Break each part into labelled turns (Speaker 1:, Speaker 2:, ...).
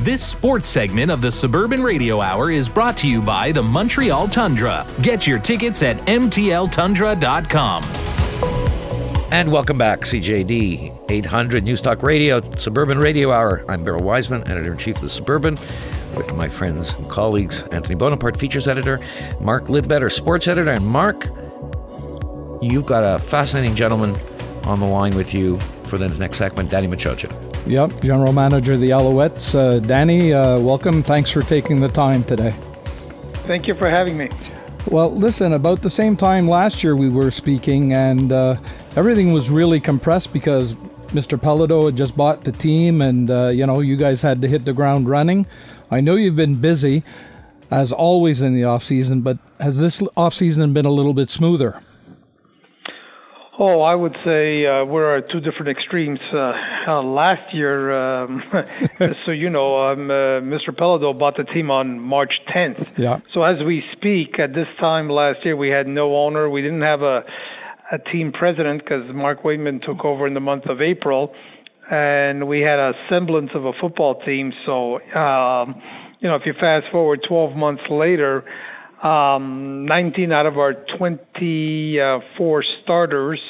Speaker 1: This sports segment of the Suburban Radio Hour is brought to you by the Montreal Tundra. Get your tickets at mtltundra.com.
Speaker 2: And welcome back, CJD 800 News Talk Radio, Suburban Radio Hour. I'm Beryl Wiseman, Editor-in-Chief of the Suburban, with my friends and colleagues, Anthony Bonaparte, Features Editor, Mark Lidbetter, Sports Editor. And Mark, you've got a fascinating gentleman on the line with you for the next segment, Danny Machocha.
Speaker 3: Yep, General Manager of the Alouettes. Danny, welcome. Thanks for taking the time today.
Speaker 4: Thank you for having me.
Speaker 3: Well, listen, about the same time last year we were speaking, and everything was really compressed because Mr. Pelado had just bought the team, and, you guys had to hit the ground running. I know you've been busy, as always in the off-season, but has this off-season been a little bit smoother?
Speaker 4: Oh, I would say we're at two different extremes. Last year, so Mr. Pelado bought the team on March 10th.
Speaker 3: Yeah.
Speaker 4: So as we speak, at this time last year, we had no owner. We didn't have a team president because Mark Waitman took over in the month of April, and we had a semblance of a football team. So, if you fast forward 12 months later, 19 out of our 24 starters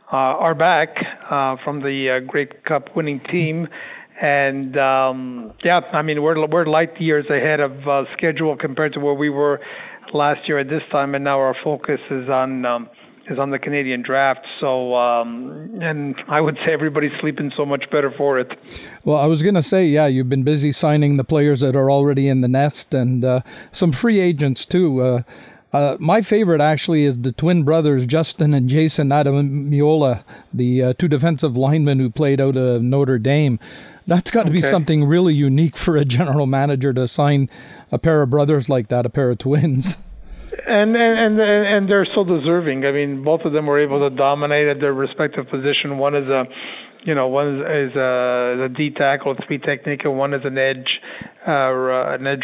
Speaker 4: are back from the Grey Cup winning team, and we're light years ahead of schedule compared to where we were last year at this time, and now our focus is on the Canadian draft. So, and I would say everybody's sleeping so much better for it.
Speaker 3: Well, I was going to say, you've been busy signing the players that are already in the nest and some free agents too. My favorite actually is the twin brothers, Justin and Jason Adamiola, the two defensive linemen who played out of Notre Dame. That's got to be something really unique for a general manager to sign a pair of brothers like that, a pair of twins.
Speaker 4: And they're so deserving. I mean, both of them were able to dominate at their respective position. One is a D tackle, 3 technique, and one is an edge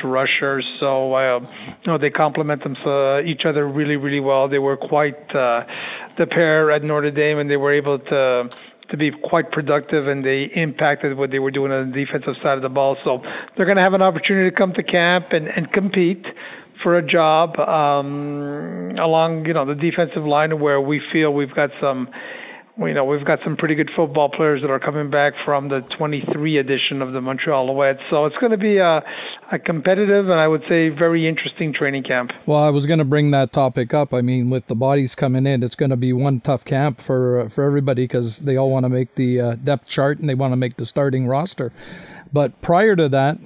Speaker 4: rusher. So they complement each other really, really well. They were quite the pair at Notre Dame, and they were able to be quite productive, and they impacted what they were doing on the defensive side of the ball. So they're going to have an opportunity to come to camp and compete for a job along the defensive line, where we feel we've got some pretty good football players that are coming back from the 23 edition of the Montreal Alouettes. So it's going to be a competitive and I would say very interesting training camp.
Speaker 3: Well, I was going to bring that topic up. I mean, with the bodies coming in, it's going to be one tough camp for everybody because they all want to make the depth chart and they want to make the starting roster. But prior to that,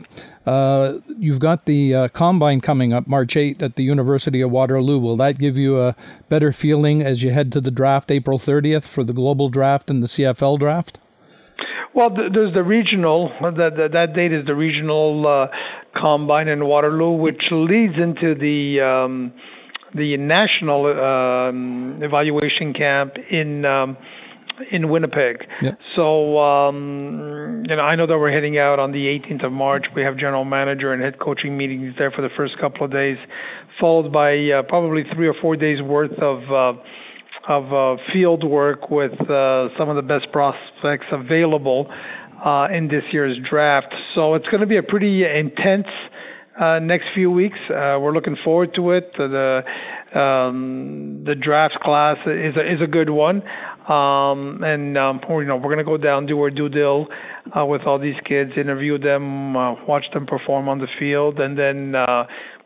Speaker 3: you've got the Combine coming up March 8th at the University of Waterloo. Will that give you a better feeling as you head to the draft April 30th for the global draft and the CFL draft?
Speaker 4: Well, there's the regional. That date is the regional Combine in Waterloo, which leads into the national evaluation camp in Winnipeg. Yep. So, I know that we're heading out on the 18th of March. We have general manager and head coaching meetings there for the first couple of days, followed by probably 3 or 4 days worth of field work with some of the best prospects available in this year's draft. So it's going to be a pretty intense next few weeks. We're looking forward to it. The draft class is a good one. We're going to go down, do our due dil with all these kids, interview them, watch them perform on the field, and then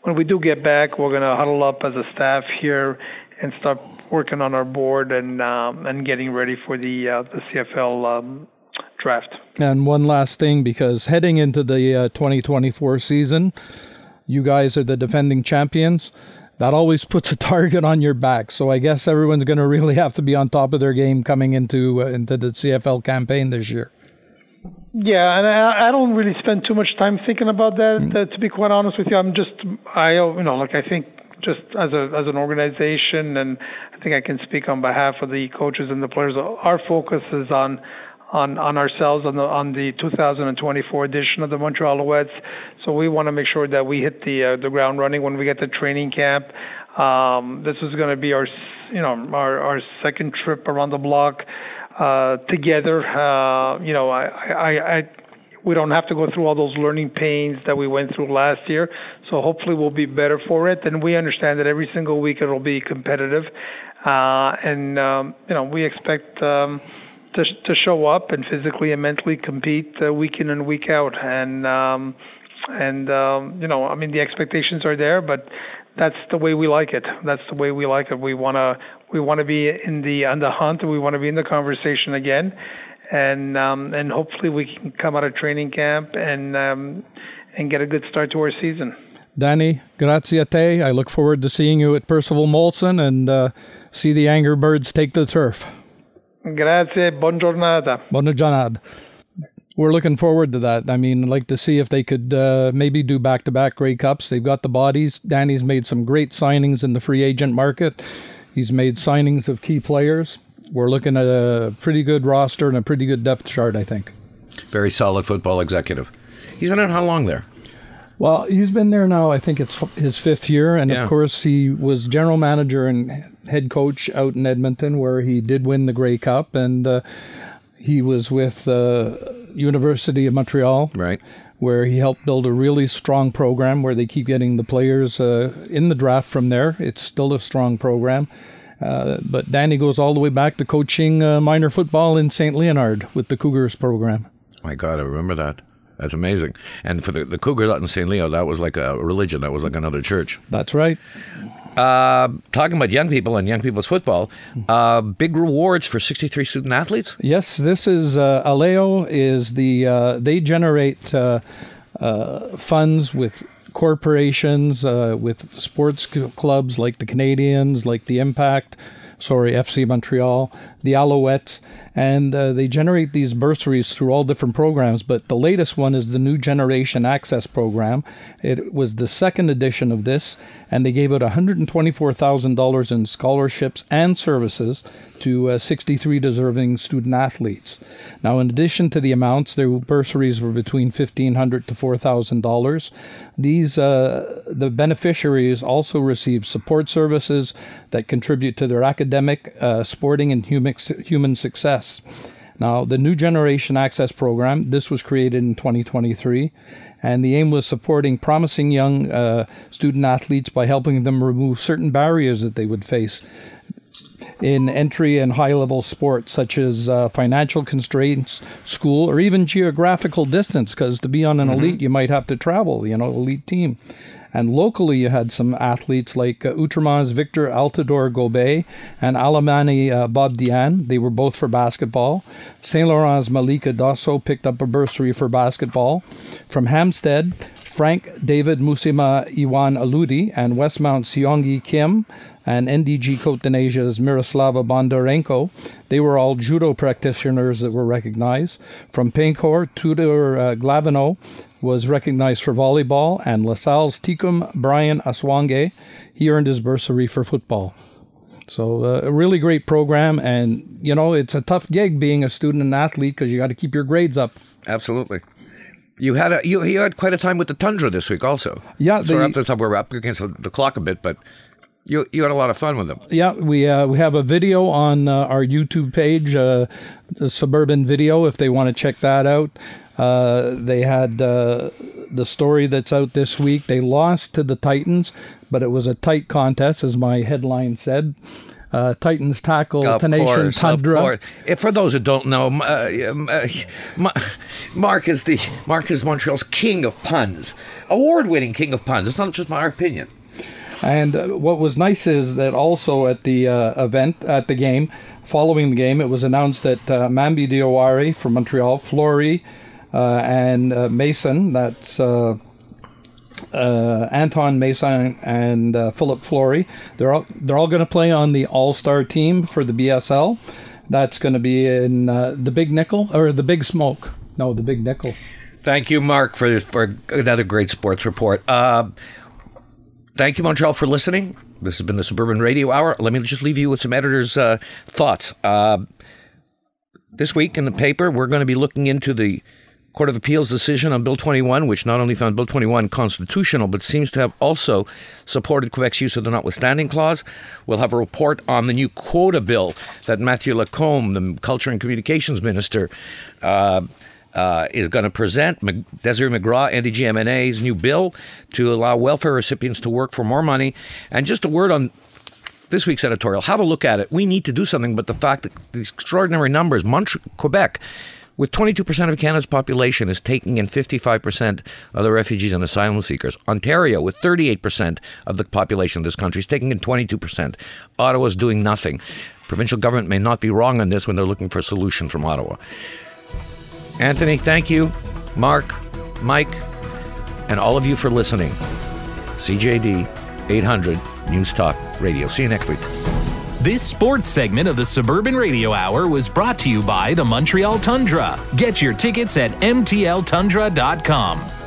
Speaker 4: when we do get back, we're going to huddle up as a staff here and start working on our board and getting ready for the CFL draft.
Speaker 3: And one last thing, because heading into the 2024 season, you guys are the defending champions. That always puts a target on your back. So I guess everyone's going to really have to be on top of their game coming into the CFL campaign this year.
Speaker 4: Yeah, and I don't really spend too much time thinking about that. To be quite honest with you, I think just as an organization, and I think I can speak on behalf of the coaches and the players. Our focus is on ourselves on the 2024 edition of the Montreal Alouettes. So we want to make sure that we hit the ground running when we get to training camp. This is going to be our second trip around the block together. we don't have to go through all those learning pains that we went through last year. So hopefully we'll be better for it. And we understand that every single week it'll be competitive. We expect to show up and physically and mentally compete week in and week out. The expectations are there, but that's the way we like it. We want to be on the hunt. We want to be in the conversation again, and hopefully we can come out of training camp and get a good start to our season.
Speaker 3: Danny, grazie a te. I look forward to seeing you at Percival Molson and see the Angry Birds take the turf.
Speaker 4: Grazie, buona giornata.
Speaker 3: Buona giornata. We're looking forward to that. I mean, I'd like to see if they could maybe do back-to-back Grey Cups. They've got the bodies. Danny's made some great signings in the free agent market. He's made signings of key players. We're looking at a pretty good roster and a pretty good depth chart, I think.
Speaker 2: Very solid football executive. He's been in how long there?
Speaker 3: Well, he's been there now, I think it's his 5th year. And of course, he was general manager and head coach out in Edmonton, where he did win the Grey Cup. And he was with University of Montreal,
Speaker 2: right,
Speaker 3: where he helped build a really strong program where they keep getting the players in the draft from there. It's still a strong program. But Danny goes all the way back to coaching minor football in St. Leonard with the Cougars program.
Speaker 2: My God, I remember that. That's amazing. And for the Cougars out in St. Leo, that was like a religion. That was like another church.
Speaker 3: That's right.
Speaker 2: Talking about young people and young people's football, big rewards for 63 student athletes?
Speaker 3: Yes, this is Aleo is they generate funds with corporations, with sports clubs like the Canadians, like the Impact, FC Montreal, the Alouettes, and they generate these bursaries through all different programs. But the latest one is the New Generation Access Program. It was the 2nd edition of this, and they gave out $124,000 in scholarships and services to 63 deserving student athletes. Now, in addition to the amounts, their bursaries were between $1,500 to $4,000. These the beneficiaries also receive support services that contribute to their academic, sporting, and human success. Now, the New Generation Access Program, this was created in 2023, and the aim was supporting promising young student athletes by helping them remove certain barriers that they would face in entry and high-level sports, such as financial constraints, school, or even geographical distance, because to be on an elite, you might have to travel, elite team. And locally, you had some athletes like Outremont's Victor Altidore Gobet and Alamani Bobdian. They were both for basketball. St. Laurent's Malika Dosso picked up a bursary for basketball. From Hampstead, Frank David Musima Iwan Aludi and Westmount Seongi Kim and NDG Côte d'Azur's Miroslava Bondarenko. They were all judo practitioners that were recognized. From Paincourt, Tudor Glavino was recognized for volleyball, and LaSalle's Tikum Brian Aswange, he earned his bursary for football. So a really great program, and, it's a tough gig being a student and athlete because you got to keep your grades up.
Speaker 2: Absolutely. You had you had quite a time with the Tundra this week also.
Speaker 3: Yeah.
Speaker 2: So we're up against the clock a bit, but you had a lot of fun with them.
Speaker 3: Yeah, we have a video on our YouTube page, the Suburban Video, if they want to check that out. They had the story that's out this week. They lost to the Titans, but it was a tight contest, as my headline said. Titans tackle Tenation Tundra.
Speaker 2: Of course. For those who don't know, Mark is Montreal's king of puns, award-winning king of puns. It's not just my opinion.
Speaker 3: And what was nice is that also at the event, at the game, following the game, it was announced that Mambi Diawari from Montreal, Flory, and Mason, that's Anton Mason and Philip Flory, they're all going to play on the All-Star team for the BSL. That's going to be in the Big Nickel, or the Big Smoke. No, the Big Nickel.
Speaker 2: Thank you, Mark, for another great sports report. Thank you, Montreal, for listening. This has been the Suburban Radio Hour. Let me just leave you with some editors' thoughts. This week in the paper, we're going to be looking into the Court of Appeals decision on Bill 21, which not only found Bill 21 constitutional, but seems to have also supported Quebec's use of the notwithstanding clause. We'll have a report on the new quota bill that Mathieu Lacombe, the Culture and Communications Minister, is going to present Desiree McGraw, NDGMNA's new bill to allow welfare recipients to work for more money. And just a word on this week's editorial. Have a look at it. We need to do something, but the fact that these extraordinary numbers, Quebec, with 22% of Canada's population, is taking in 55% of the refugees and asylum seekers. Ontario, with 38% of the population of this country, is taking in 22%. Ottawa is doing nothing. Provincial government may not be wrong on this when they're looking for a solution from Ottawa. Anthony, thank you. Mark, Mike, and all of you for listening. CJD 800 News Talk Radio. See you next week.
Speaker 1: This sports segment of the Suburban Radio Hour was brought to you by the Montreal Tundra. Get your tickets at mtltundra.com.